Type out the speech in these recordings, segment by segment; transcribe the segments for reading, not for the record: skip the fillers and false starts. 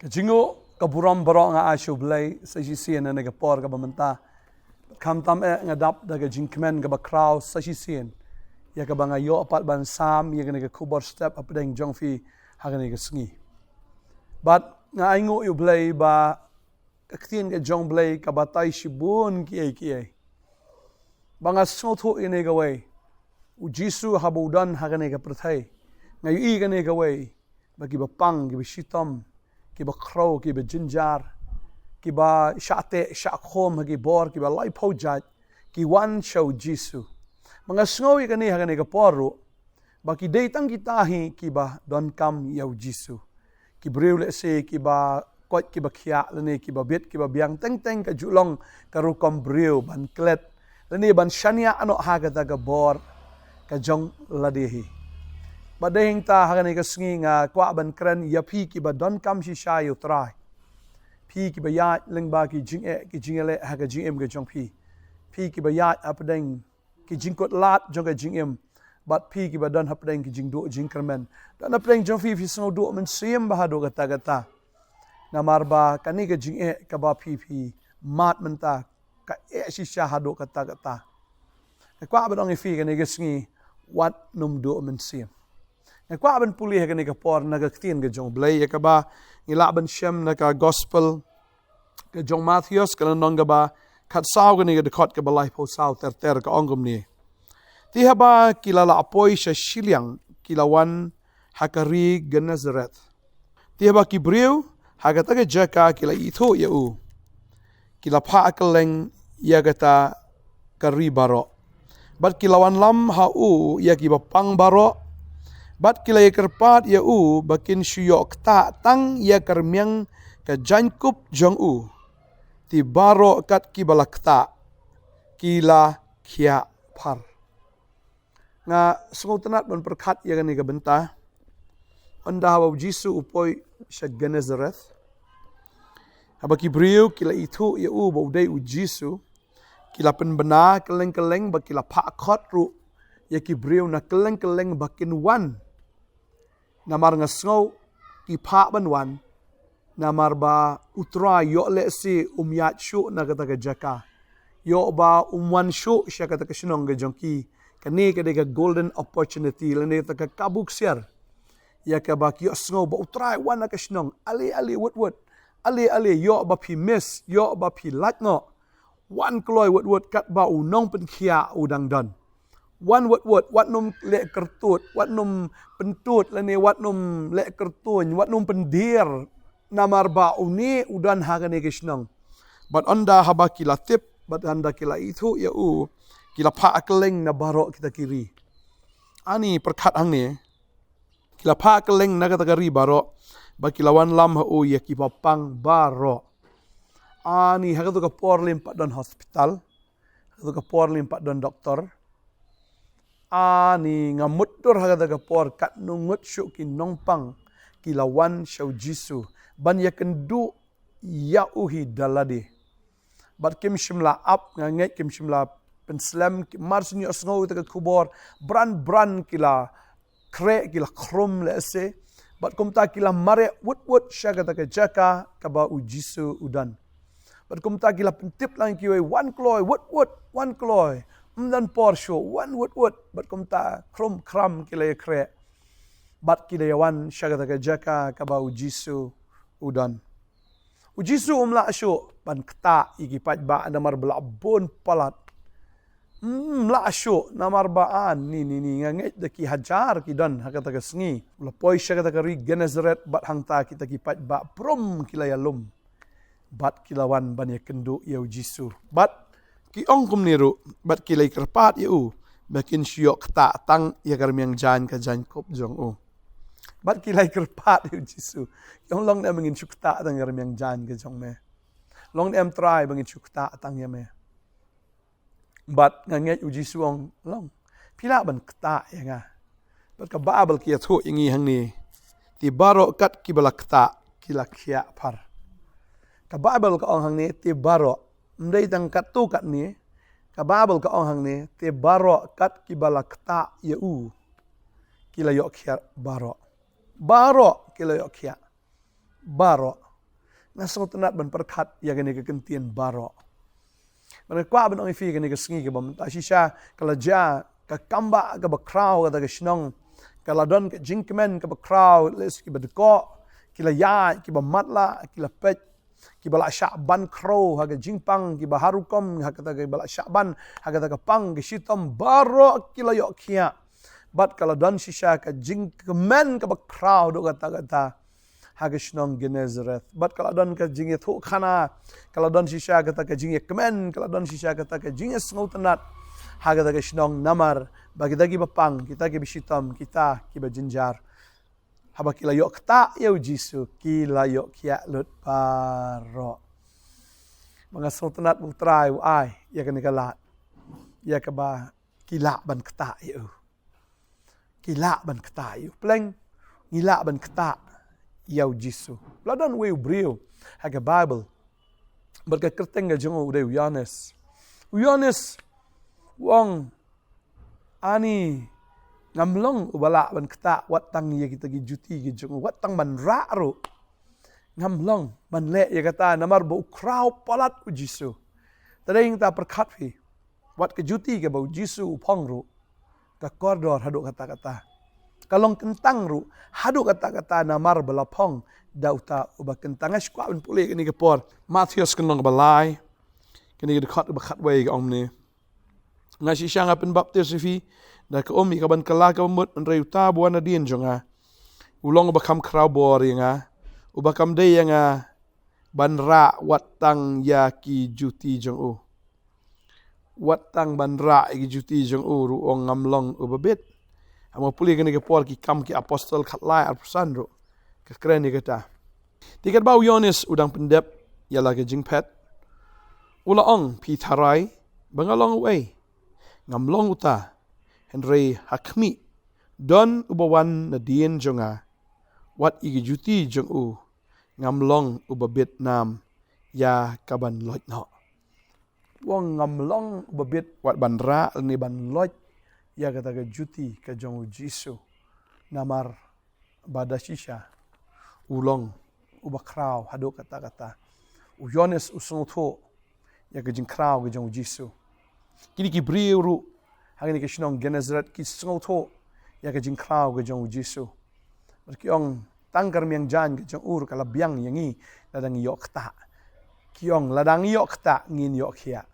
Kajingo kaburam barok nga asyo blay sa jisiyan na nagapor ka bamanta. Kamtam ngadap daga jinkmen ka ba kraw sa jisiyan. Ya ka ba nga yo apat ban sam ya ka nagakubor step up dang jongfi haga nagasngi. But nga aingo yu blay ba kaktiyan ka jong blay ka batay shibun kiyay. Banga snotho inegaway. Ujisu habudan haga nagapratay. Nga yu i ka negaway. Bagi ba pang, giba shitam. Kiba crow, kiba jinjar, kiba shate, shakhom, hagi bor, kiba lai pojat, ki wan show Jisu. Mga sngowi kani haga nega poru, baki datang kitahi kiba don kam yaw Jisu. Kibriw le se kiba kot kiba kya lene kiba bit kiba biang teng ka julong karukom briw ban klet lene ban shania ano haga daga bor ka jong ladihi. Badahing ta haga ni kasngi nga kwa ban kren ya pi ki ba don kam shi shayo try. Pi ki ba ya ling ba ki jingele haga jingem ga jong pi. Pi ki ba ya apdeng ki jingkot lat jong ga jingem. But pi ki ba don apdeng ki jingdo jingkermen. Don apdeng jong fi sngo do men siem ba do gata. Namar ba kani ga jinge ka ba pi mat menta ka shi sha hado kata. Kwa ba dong fi ka ni kasngi wat num do men siem. Kwa ban pulih ka ni kapor nagaktin ka jong blay ya ka ba ilaban siyam na ka gospel ka jong Matthews ka nang ka ba katsaw ka ni ka dekot ka balay po saw ter ka ongom ni. Tiha ba kilala apoy sa Shiliang kilawan hakari Genezareth. Tiha ba kibriw hagataga jaka kila ito ya u. Kila pa akaleng ya gata kari baro. Bat kilawan lam ha u ya kiba pang baro. Bat kilay kerpat ya u bakin syuyok ta tang ya kermyang ka jankup jong u. Ti baro kat kibalak ta kila kia par. Nga sungutanat ban perkat ya gani ka benta. Anda hawa Jisu upoy siya Genezareth. Haba kibriw kila itu ya u bauday u Jisu. Kila penbena keleng-keleng ba kila paakot ru. Ya kibriw na keleng-keleng bakin wan. Namar nga sngaw ki pa ban wan. Namar ba utra yo le si umyat syu na kata jaka. Yo ba umwan syu siya kata sinong ga jongki. Kani kada golden opportunity lene ta kabuk siar. Ya ka ba ki sngaw ba utra wan na sinong ali wut. Ali yo ba pi miss yo ba pi latno. Wan kloy wut kat ba unong pen kia udang don. Wan wat num le kertut, wat num pentut lene wat num le kertuny, wat num pendir namar ba uni udan haga ne kisnong. But anda haba kila tip, but anda kila itu ya u kila pa akeleng na baro kita kiri. Ani perkat hang ni. Kila pa akeleng na kata kiri baro, ba kilawan lam ha u ya ki pang baro. Ani haga tu ka por limpat don hospital. Haga tu ka por limpat don doktor. Ani ngamut dur haga daga por kat nungut syuk ki nongpang kilawan syau Jisu ban ya kendu ya uhi daladi bat kim shimla ap nganget kim shimla penslam mars ni osngo daga kubor bran kila kre kila krum le se bat kumta kila mare wut syaga daga jaka kaba u Jisu udan bat kumta kila pentip lang kiwe wan kloy wut wan kloy dan porsho wan wut bat kumta kram kila kre bat kidayawan syagata jaka kaba Jisu udan Jisu umla asyo ban kta igipat ba namar belabon palat la asyo namar baan ni nganget daki hajar kidan hakata sngi lapoy syagata ri Genezareth bat hangta kita kipat ba prom kila yalum bat kilawan ban ya kendu ya Jisu bat ki ong kum niru bat kilay kerpat yu bakin syok ta tang ya karmyang jan ka jan kop jong u bat kilay kerpat yu Jisu yung long na mangin syukta tang karmyang jan ka jong me long na try mangin syukta tang ya me bat nganget yu Jisu ong long pila ban kta ya nga bat ka babal ki atho ingi hang ni ti baro kat kibalak ta kila kya par ka babal ka ong hang ni ti baro Mday tang katu kat ni, kababal ka ong hang ni, te baro kat kibala kta ya u. Kila yok kia baro. Baro kila yok kia. Baro. Ngasong tenat ban perkat ya gani ke kentian baro. Ban kwa ban ong fi gani ke sengi ke bam ta shisha kala ja ka kamba ka ba kraw ka shnong kala don ke jinkmen ka ba kraw les ki ba ko kila ya ki ba matla kila pet ki bala Sya'ban crow haga jingpang ki ba harukom haga ta bala Sya'ban haga ta pang ki shitom baro kila yok kia bat kala don shisha ka jinkmen ka ba kraw do kata haga shnong Genezareth bat kala don ka jingi thu khana kala don shisha ka jingi kemen kala don shisha ka jingi sngotanat haga ta shnong namar bagi dagi bapang kita ki bishitom kita ki ba jinjar haba kila yok ta yau Jisu kila yok kia lut paro mga sultanat mutrai ai ya kan kalat ya ka ba kila ban kta yu pleng ngila ban kta yau Jisu ladan we brio haga Bible berka kerteng ga jongo de Yohanes wong ani ngamlong ubala ban kta watang ye kita gi juti gi jong watang ban ra ro ngamlong ban le ye kata namar bo kraw palat u Jisu tadeng ta perkat fi wat ke juti ke bo Jisu phong ro ka kordor hadu kata kalong kentang ro hadu kata namar bala phong dauta uba kentang as kwa ban pule ni ke por Matius kenong balai kini de khat ba khat we ga omne ngasi syanga pen baptis fi da ka omi ka ban kala ka mut an reuta buana dien jonga ulong ba kam kraw bor yanga uba kam de yanga ban ra watang ya ki juti jong u watang ban ra ki juti jong u ru ong ngamlong uba bit amo puli gani ke por ki kam ki apostol khat lai ar pusandro ka kren ni kata tikat bau Yohanes udang pendep yala ke jingpet ula ong pi tharai bangalong way ngamlong uta Henry hakmi don ubawan na dien jonga wat igi juti jong u ngamlong uba Vietnam ya kaban loj no wong ngamlong uba bit wat ban ra ni ban loj ya kata ke juti ke jong Jisu namar badashisha ulong uba kraw hado kata u Yohanes usung tho ya ke jing kraw ke jong Jisu kini ki briu hangini ke shnong Genezareth ki sngoto ya ke jing kraw ke jong Jisu berkiong tangkar miang jan ke jong ur kala biang yangi ladang yok ta kiong ladang yok ta ngin yok khia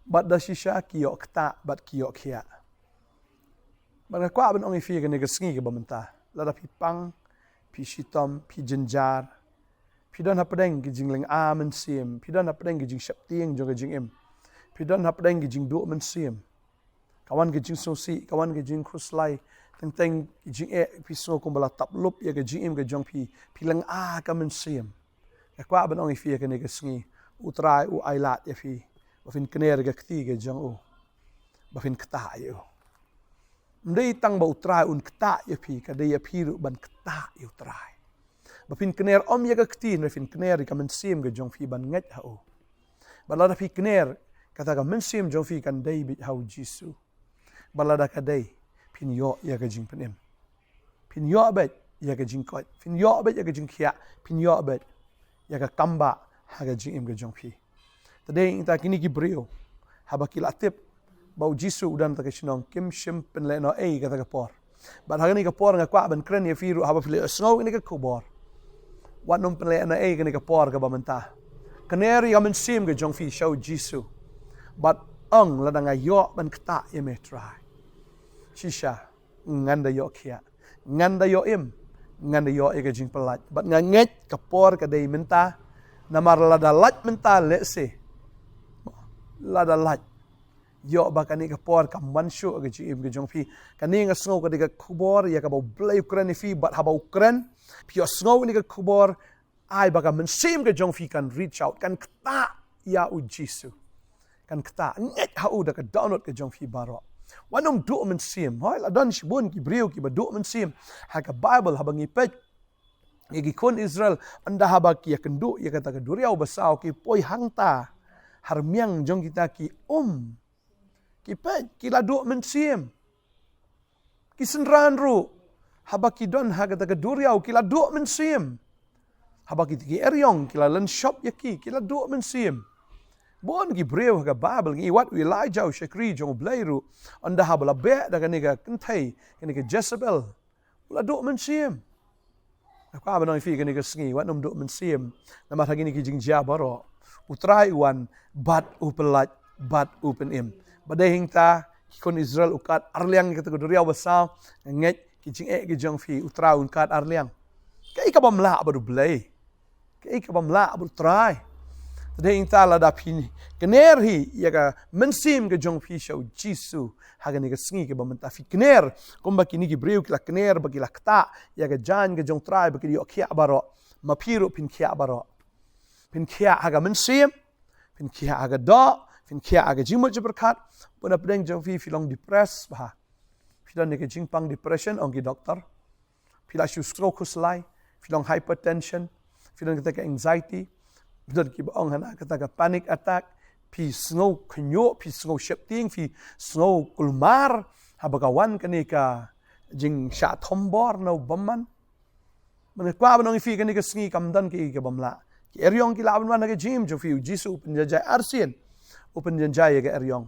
bat da shisha ki yok ta bat ki yok khia bang kwa ban ongi fi ke ne ke sngi ke bamenta lada pi pang pi shitom pi jinjar pi don hapdeng ke jingling a men sim pi don hapdeng ke jing shaptieng jong ke jing im pi don hapdeng ke jing do men sim kawan ke jing sosi kawan ke jing kruslai teng ke jing pi so kumbala taplup ya ke jing im ke jong pi lang a ka men sim ka kwa ban ong fi ke ne ke sngi utrai u ailat ya fi bafin kner ke kti ke jong u bafin kta yu mdei tang ba utrai un kta ya fi ka de ya pi ru ban kta yu trai bafin kner om ya ke kti ne fin kner ka men sim ke jong fi ban nget ha u balada fi kner kata ka men sim jong fi kan dei bit hau Jisu balada ka dei pin yo ya ka jing penem pin yo bet ya ka jing kot pin yo bet ya ka jing khia pin yo bet ya ka kamba ha ka jing im ka jong fi tadeng ta kini ki brio haba kilatip bau Jisu udan ta ka shnong kim shim pen le no ei kata ka por ban hagani ka por nga kwa ban kren ya fi ru haba fili snow ini ka kubor wan nom pen le no ei kani ka por ka ba menta kaneri amen sim ka jong fi show Jisu but ang ladang ayo ban kta ime try shisha nganda yo kia nganda yo im nganda yo ega jing pelat but nganget kapor ka dei menta namar lada lat menta lese lada lat yo bakani kapor kam wanshu ega jing im jong fi kani nga snow ka diga kubor ya ka ba blay ukran fi but haba ukran pio snow ni ka kubor ai baka men sim ka jong fi kan reach out kan kta ya u Jisu kan kta nget hau da ka download ka jong fi baro wanum do men sim hoi la dan shibun ki brio ki ba do men sim ha ka Bible habangi pet igi kon Israel anda haba ki ya kendu ya kata ka duriau basau ki poi hangta harmiang jong kita ki ki pet ki la do men sim ki senran ru haba ki don ha kata ka duriau ki la do men sim Habak iti eryong kila lan shop yaki kila do men sim. Bon gi breu ga Bible gi wat Elijah u shakri jong blairu anda habla be da ganiga kentai ganiga Jezebel. Ula do men sim. Ako abanong ifi ganiga sngi wat nom do men sim. Na matagi ni kijing jabaro. Utrai wan bat upelat bat upen im. Badahing ta kon Israel ukat arliang kata godoriau basau nget kijing kijong fi utra unkat arliang. Kai ka bamla abadu blai. Kai ka bamla abadu trai. Tadahing ta la da pini. Kener hi yaga mensim ke jong fi shau Jisu haga ni sngi ke bamenta fi kener komba kini ki breu kila kener bagi la kta yaga jan ke jong trai bagi yo kia baro mapiru pin kia baro. Pin kia haga mensim pin kia haga do pin kia haga jimut je berkat pun apdeng jong fi filong depress bah. Filong ni ke jingpang depression ong ki doktor. Fila shu stroke kuslai, filong hypertension, filong kita ke anxiety, filong ki baong hana kita ke panic attack, pi snow kenyo, pi snow shepting, pi snow kulmar, habagawan kani ka jing sya tombor no baman. Menekwa banong ifi kani ke sngi kamdan ki bamla. Ki eryong ki laban wan ke jim jo fi Jisu penjajai arsin. Upen janjai ke eryong.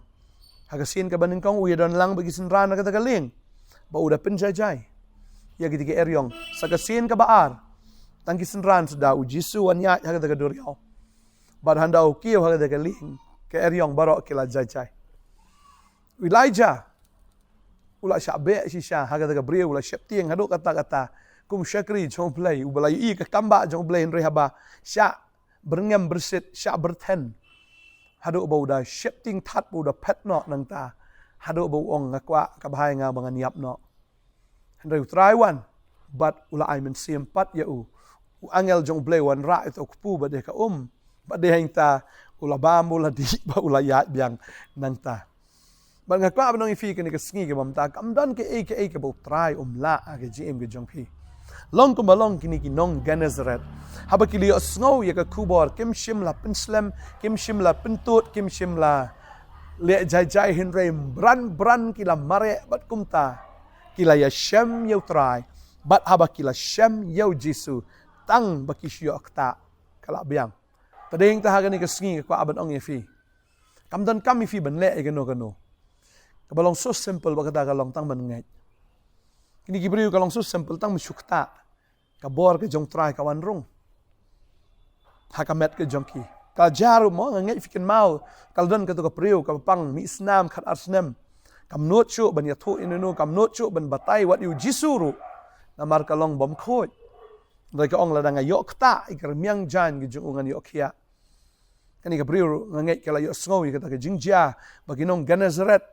Hagasin ka baningkong uya don lang bagi sinrana kata kaling. Ba udah penjajai. Ya gitu ke eryong sagasin ka baar tangki senran sudah ujisu wanya haga daga duriau bar handau kiyo haga daga ling ke eryong barok kila jajai Elijah ula syabe shisha haga daga brio ula syeptieng hadu kata-kata kum syakri jong play ubalayu i ke kamba jong play rehaba sya berngem bersit sya berten hadu bau da syepting tat bau da petno nang ta hadu bau ong ngakwa kabahai nga bangan yapno Henry try one, but ula ay men siempat ya u angel jong blay wan ra ito kupu ba de ka ba de hang ta ula bambu la di ba ula yat biang nang ta. Ba nga kwa banong ifi ka ni ka sngi ka bamta kamdan ke ke ba try la age gm ke jong pi. Long kum balong kini ki nong Gennesaret. Haba kili snow ya ka kubor kim shim la penslam kim shim la pentut kim shim la le jai Henry bran kila mare bat kumta. Kila ya Shem yau try, bat haba kila Shem yau Jisu, tang baki syok ta kalak biang. Tadeng ta haga ni kesngi ko aban ong yefi. Kamdan kami fi ban le gano. Kabalong so simple bagata kalong tang ban ngai. Kini gibriu kalong so simple tang musyukta. Kabor ke jong try kawan rung. Hakamet ke jong ki. Kal jaru mo ngai fikin mau, kal don ka to ka priu ka pang mi isnam khat arsnem. Kam not chu ban yathu inunu kam not chu ban batai wat yu jisuru namar kalong bom khoj dai ka ong la danga yok ta ikar miang jan gi jungan yok khia kani ka briu ngai kala yok sngo i ka ta jingjia baginong Gennesaret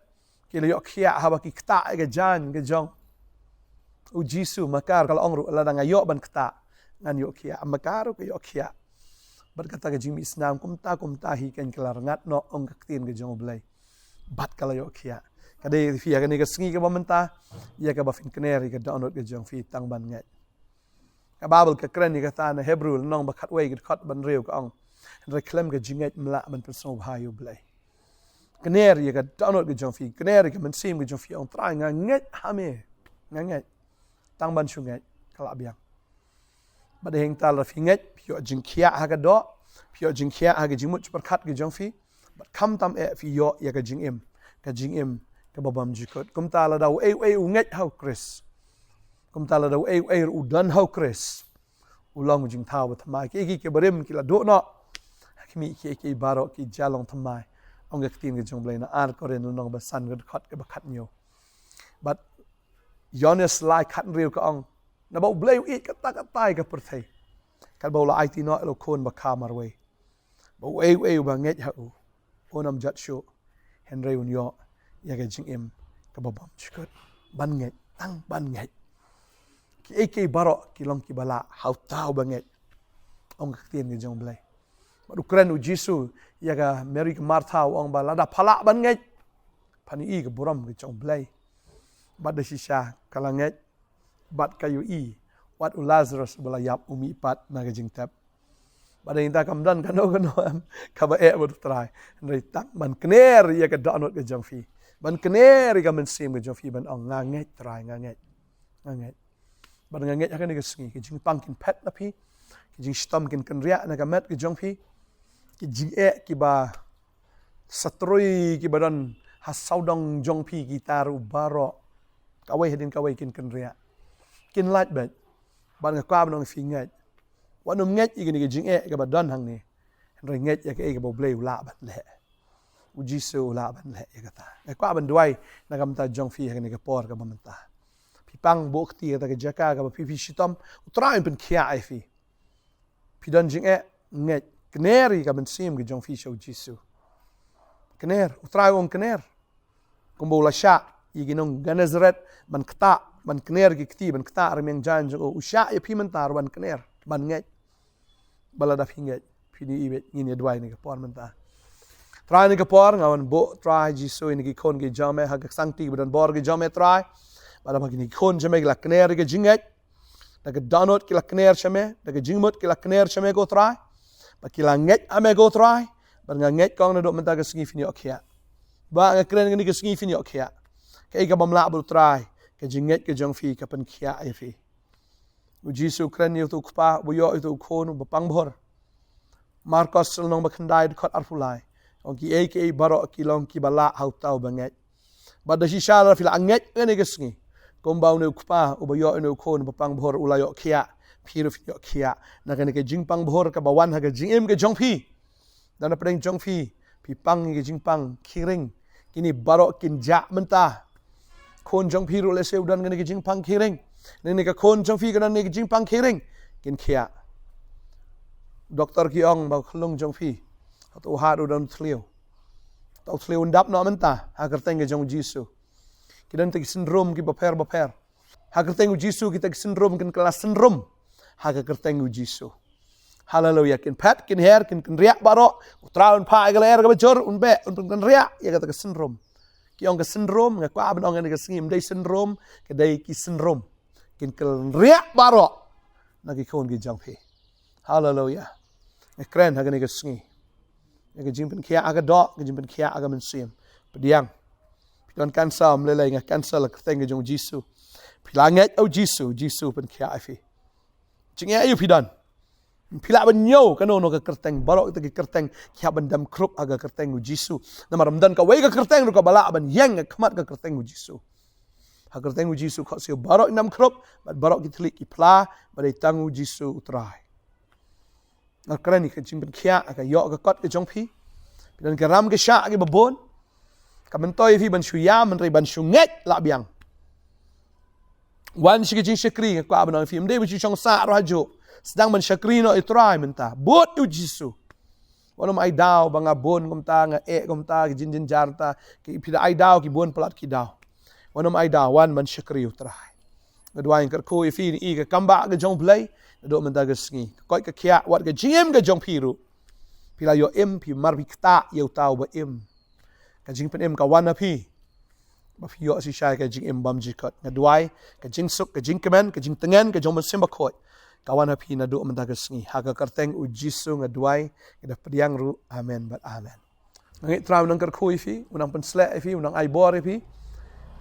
kila yok khia ha baki kta ga jan ga jong u jisu makar kala ong ru la danga yok ban kta ngan yok khia makar ka yok khia berkata ga jimi isnam kumta hi kan kala rangat no ong kaktin ga jong blai bat kala yok khia Kadai fi ka ni ka sngi ka bamenta ya ka bafin kner ka download ka jong fi tang ban ngai ka babel ka kren ni ka ta na hebrew nong ba khat wei ka khat ban reu ka ong reclaim ka jingai mla ban perso bhayu blai kner ya ka download ka jong fi kner ka man sim ka jong fi ong trai nga ngai ha me nga ngai tang ban shu ngai kala biang ba de heng tal fi ngai pyo jing khia ha ka do pyo jing khia ha ka jimut par khat ka jong fi ba kham tam e fi yo ya ka jing im kababam jikot kumtala daw unget how Chris kumtala daw udan how Chris ulang jing taw thamai ki barim kila do no kimi ki baro ki jalong thamai ong ga tin ga jong blai na ar koren nong ba san ga khat ka ba khat nyo but Jonas lai khat riu ka ong na ba blai i ka ta ka tai ka perthai kal ba la it no lo kon ba khamar we ba ba nget ha u onam jat sho Henry unyo ya ga jing im ka babam chikot ban ngai tang ban ngai ki baro ki long ki bala hau tau banget ong ka tien ge jong blai ba ukran u Jisu ya ga Mary ka Martha ong ba lada phala ban ngai pani i ka buram ge jong blai ba da shisha kala ngai bat kayu i wat u Lazarus bala yap umi pat na ge jing tap ba da inta kam dan kano ka ba e ba try ndai tak ban kner ya ka donot ge jong fi ban kner ga men sim ge jong fi ban ong nga ngai try nga ngai ban nga ngai akan ni ke sngi ke jing pangkin pet na pi jing stom kin kan ria na gamet ke jong phi ki jing ki ba satrui ki badan hasaudong jong phi ki taru baro kawai hedin kawai kin kan ria kin light bet ban nga kwa banong phi ngai wanum ngai igini ke jing ke badan hang ni rồi ngai ya ke bo bleu la bat le ujisu la ban le ya kata e kwa ban duai na gam ta jong phi hang ni ke por ka mamanta pang bok ti ta ke jaka ka pi shitom utrain pen khia ai fi pi don jing nget kneri ka ben sim ke jong fi show jisu kner utrai on kner kumbo la sha yiginong ganazret ban kta ban kner ki kti ban kta remeng jan jo usha e pi man tar ban kner ban nget balada fi nget pi ni ibe ni dwai ni ke por man ta trai ni ke por ngawan bo trai jisu ni ki kon ke jame ha ka sangti ban bor ke jame trai pada pagi ni kon jame la kner ke jinget da ke download ke la kner chame da ke jingmot ke la kner chame go try ba ke la nget ame go try ba nga nget kong na do menta ke singi fini okhia ba nga kren ni ke singi fini okhia ke ga bam la bu try ke jinget ke jong fi ka pen khia ai fi u jisu kren ni tu kpa bu yo tu kon ba pang bhor marcos nong ba khandai khot arfulai ong ki ke baro ki long ki bala hau tau ba nget ba da shi shala fil anget ni ke singi kombau ne ukpa ubayo ne ukon papang bhor ulayo khia phiru phio khia na ke jingpang bhor ka bawan ha ke jingem ke jongphi dan apeng jongphi phi pang ke jingpang khiring kini baro kin ja menta khon jongphi ru le seu dan ke jingpang khiring ne ke khon jongphi ke dan ne ke jingpang khiring kin khia doktor ki ong ba khlung jongphi to ha ru dan thleu to thleu ndap no menta ha kerteng ke jong jisu kidan tegi syndrome ki baper ha kerteng jisu kita syndrome kin kelas syndrome ha kerteng jisu haleluya kin pat kin her kin riak baro utraun pa galer ga bejor unbe un riak ya kata syndrome ki ong ke syndrome nga kwa ben ong ke singim dei syndrome ke dei ki syndrome kin riak baro na ki kon ki jang phe haleluya kren ha ke singi ke jimpen kia aga do ke jimpen kia aga men sim pediang don cancel le nga cancel la kerteng jong jisu pilanget au jisu pen khia afi chinga ayu pidan pila ban nyo kano no ka kerteng barok ta ki kerteng khia ban dam krup aga kerteng jisu na ramdan ka wei ka kerteng ru ka bala ban yang ka khamat ka kerteng jisu ha kerteng jisu kho sio barok nam krup barok ki thlik ki pla badai tangu jisu utrai na krani ka chimpen khia ka yo ka kot ke jong phi dan ka ram ke sha ke babon kamen toy fi ban shuya men ri ban shunget la biang wan shi jing shakri ka ban fi mde bi chong sa rajo sedang men shakri no itrai menta bot u jisu wala mai daw banga bon kumta nga kumta jin jarta ki pida ai daw ki bon plat ki daw wala mai daw wan man shakri utrai ngadwa in ko fi ni ka kamba ga jong play do men daga sngi ko ka kya wat ga jim ga jong piru pila yo em pi marbikta yo taw ba em ka jing pen em ka wana phi ba phi yo si shai ka jing em bam jikot nga duai ka jing suk ka jing kemen ka jing tengen ka jong sim ba khoi ka wana phi na do menta ka sngi ha ka kerteng u jisu nga duai ka pediang ru amen but amen ngi traw nang kar khoi phi unang pen sle phi unang ai bor phi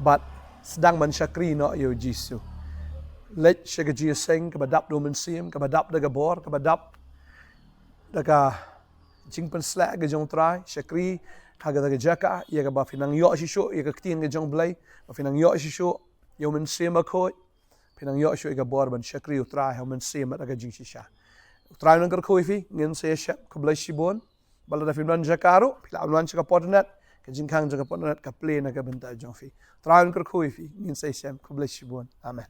but sedang man shakri no yo jisu let shaga ji sing ka badap do men sim ka badap daga bor ka badap daga jing pen sle ka jong trai shakri haga daga jaka ya ga ba finang yo shisho ya ga ktin ga jong blai ba finang yo shisho yo men sema khoi finang yo shisho ga bor ban shakri utra ha men sema daga jing shisha utra nang kar khoi fi ngin se sha ka blai shibon bala da finang jakaru pila wan chaka potnet ka jing khang jaka potnet ka play na ga benta jong fi utra nang kar khoi fi ngin se sha ka blai shibon amen